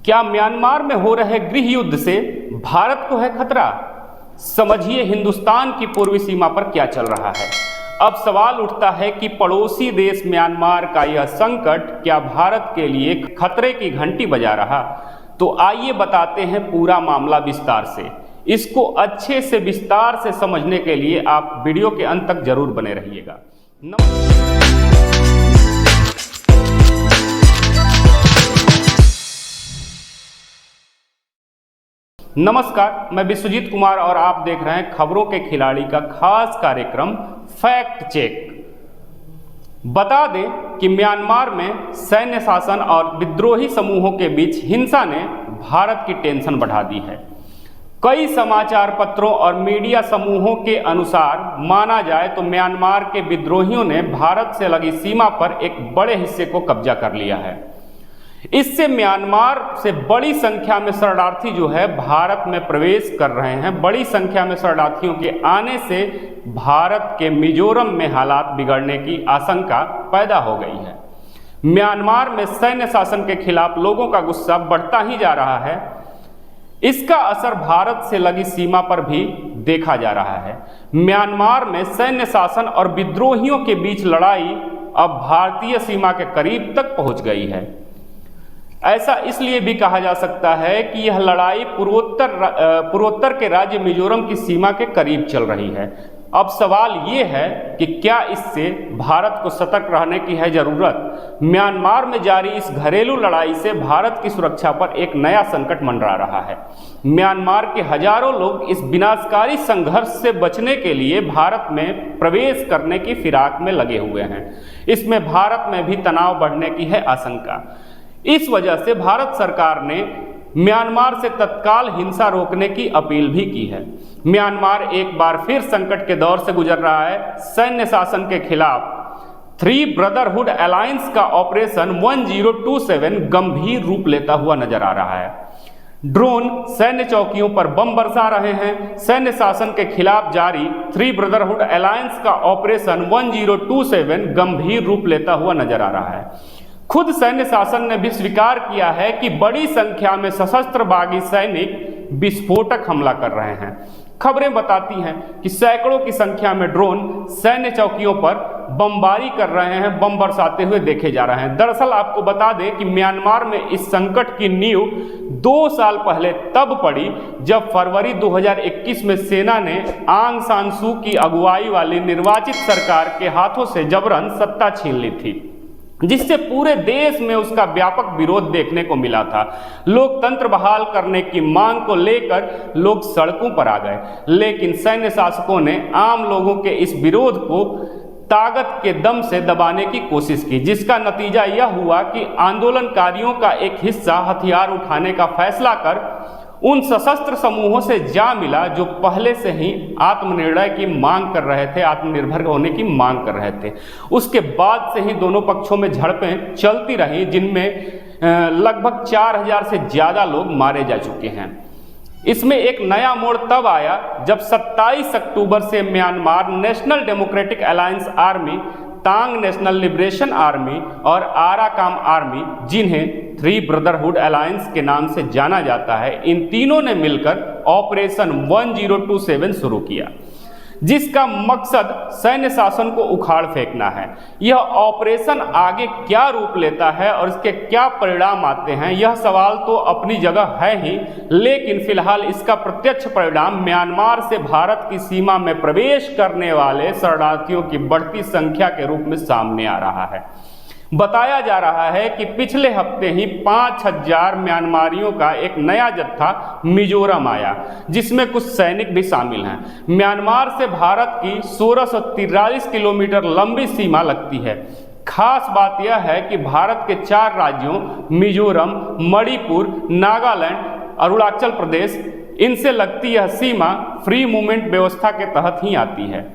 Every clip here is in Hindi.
क्या म्यांमार में हो रहे गृह युद्ध से भारत को है खतरा? समझिए हिंदुस्तान की पूर्वी सीमा पर क्या चल रहा है। अब सवाल उठता है कि पड़ोसी देश म्यांमार का यह संकट क्या भारत के लिए खतरे की घंटी बजा रहा? तो आइए बताते हैं पूरा मामला विस्तार से। इसको अच्छे से विस्तार से समझने के लिए आप वीडियो के अंत तक जरूर बने रहिएगा। नमस्कार, मैं विश्वजीत कुमार और आप देख रहे हैं खबरों के खिलाड़ी का खास कार्यक्रम फैक्ट चेक। बता दें कि म्यांमार में सैन्य शासन और विद्रोही समूहों के बीच हिंसा ने भारत की टेंशन बढ़ा दी है। कई समाचार पत्रों और मीडिया समूहों के अनुसार माना जाए तो म्यांमार के विद्रोहियों ने भारत से लगी सीमा पर एक बड़े हिस्से को कब्जा कर लिया है। इससे म्यांमार से बड़ी संख्या में शरणार्थी जो है भारत में प्रवेश कर रहे हैं। बड़ी संख्या में शरणार्थियों के आने से भारत के मिजोरम में हालात बिगड़ने की आशंका पैदा हो गई है। म्यांमार में सैन्य शासन के खिलाफ लोगों का गुस्सा बढ़ता ही जा रहा है। इसका असर भारत से लगी सीमा पर भी देखा जा रहा है। म्यांमार में सैन्य शासन और विद्रोहियों के बीच लड़ाई अब भारतीय सीमा के करीब तक पहुंच गई है। ऐसा इसलिए भी कहा जा सकता है कि यह लड़ाई पूर्वोत्तर के राज्य मिजोरम की सीमा के करीब चल रही है। अब सवाल ये है कि क्या इससे भारत को सतर्क रहने की है जरूरत? म्यांमार में जारी इस घरेलू लड़ाई से भारत की सुरक्षा पर एक नया संकट मंडरा रहा है। म्यांमार के हजारों लोग इस विनाशकारी संघर्ष से बचने के लिए भारत में प्रवेश करने की फिराक में लगे हुए हैं। इसमें भारत में भी तनाव बढ़ने की है आशंका। इस वजह से भारत सरकार ने म्यांमार से तत्काल हिंसा रोकने की अपील भी की है। म्यांमार एक बार फिर संकट के दौर से गुजर रहा है। सैन्य शासन के खिलाफ 3 ब्रदरहुड अलायंस का ऑपरेशन 1027 गंभीर रूप लेता हुआ नजर आ रहा है। ड्रोन सैन्य चौकियों पर बम बरसा रहे हैं। सैन्य शासन के खिलाफ जारी 3 ब्रदरहुड अलायंस का ऑपरेशन 1027 गंभीर रूप लेता हुआ नजर आ रहा है। खुद सैन्य शासन ने भी स्वीकार किया है कि बड़ी संख्या में सशस्त्र बागी सैनिक विस्फोटक हमला कर रहे हैं। खबरें बताती हैं कि सैकड़ों की संख्या में ड्रोन सैन्य चौकियों पर बमबारी कर रहे हैं, बम बरसाते हुए देखे जा रहे हैं। दरअसल आपको बता दें कि म्यांमार में इस संकट की नींव 2 साल पहले तब पड़ी जब फरवरी 2021 में सेना ने आंग सान सू की अगुवाई वाली निर्वाचित सरकार के हाथों से जबरन सत्ता छीन ली थी, जिससे पूरे देश में उसका व्यापक विरोध देखने को मिला था। लोकतंत्र बहाल करने की मांग को लेकर लोग सड़कों पर आ गए, लेकिन सैन्य शासकों ने आम लोगों के इस विरोध को ताकत के दम से दबाने की कोशिश की, जिसका नतीजा यह हुआ कि आंदोलनकारियों का एक हिस्सा हथियार उठाने का फैसला कर उन सशस्त्र समूहों से जा मिला जो पहले से ही आत्मनिर्णय की मांग कर रहे थे, आत्मनिर्भर होने की मांग कर रहे थे। उसके बाद से ही दोनों पक्षों में झड़पें चलती रही, जिनमें लगभग 4000 से ज़्यादा लोग मारे जा चुके हैं। इसमें एक नया मोड़ तब आया जब 27 अक्टूबर से Myanmar national democratic alliance army, Ta'ang national liberation army और आराकाम आर्मी, जिन्हें 3 ब्रदरहुड अलायंस के नाम से जाना जाता है, इन तीनों ने मिलकर ऑपरेशन 1027 शुरू किया, जिसका मकसद सैन्य शासन को उखाड़ फेंकना है। यह ऑपरेशन आगे क्या रूप लेता है और इसके क्या परिणाम आते हैं, यह सवाल तो अपनी जगह है ही, लेकिन फिलहाल इसका प्रत्यक्ष परिणाम म्यांमार से भारत की सीमा में प्रवेश करने वाले शरणार्थियों की बढ़ती संख्या के रूप में सामने आ रहा है। बताया जा रहा है कि पिछले हफ्ते ही 5000 म्यांमारियों का एक नया जत्था मिजोरम आया, जिसमें कुछ सैनिक भी शामिल हैं। म्यांमार से भारत की 1643 किलोमीटर लंबी सीमा लगती है। खास बात यह है कि भारत के 4 राज्यों मिजोरम, मणिपुर, नागालैंड, अरुणाचल प्रदेश, इनसे लगती यह सीमा फ्री मूवमेंट व्यवस्था के तहत ही आती है,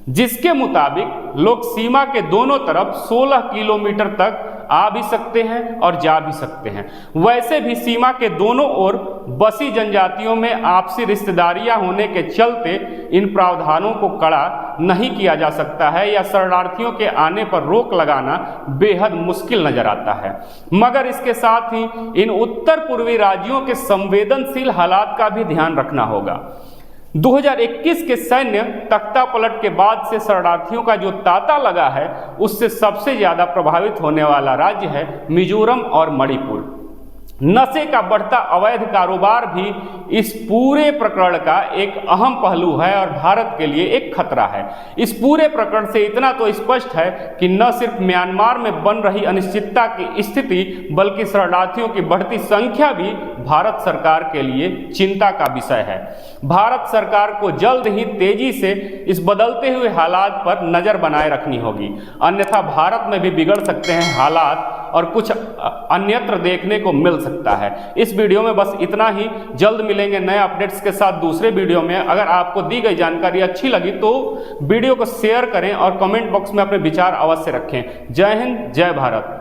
जिसके मुताबिक लोग सीमा के दोनों तरफ 16 किलोमीटर तक आ भी सकते हैं और जा भी सकते हैं। वैसे भी सीमा के दोनों ओर बसी जनजातियों में आपसी रिश्तेदारियां होने के चलते इन प्रावधानों को कड़ा नहीं किया जा सकता है या शरणार्थियों के आने पर रोक लगाना बेहद मुश्किल नजर आता है। मगर इसके साथ ही इन उत्तर पूर्वी राज्यों के संवेदनशील हालात का भी ध्यान रखना होगा। 2021 के सैन्य तख्तापलट के बाद से शरणार्थियों का जो तांता लगा है, उससे सबसे ज्यादा प्रभावित होने वाला राज्य है मिजोरम और मणिपुर। नशे का बढ़ता अवैध कारोबार भी इस पूरे प्रकरण का एक अहम पहलू है और भारत के लिए एक खतरा है। इस पूरे प्रकरण से इतना तो स्पष्ट है कि न सिर्फ म्यांमार में बन रही अनिश्चितता की स्थिति बल्कि शरणार्थियों की बढ़ती संख्या भी भारत सरकार के लिए चिंता का विषय है। भारत सरकार को जल्द ही तेजी से इस बदलते हुए हालात पर नजर बनाए रखनी होगी, अन्यथा भारत में भी बिगड़ सकते हैं हालात और कुछ अन्यत्र देखने को मिल सकता है। इस वीडियो में बस इतना ही। जल्द मिलेंगे नए अपडेट्स के साथ दूसरे वीडियो में। अगर आपको दी गई जानकारी अच्छी लगी तो वीडियो को शेयर करें और कमेंट बॉक्स में अपने विचार अवश्य रखें। जय हिंद, जय भारत।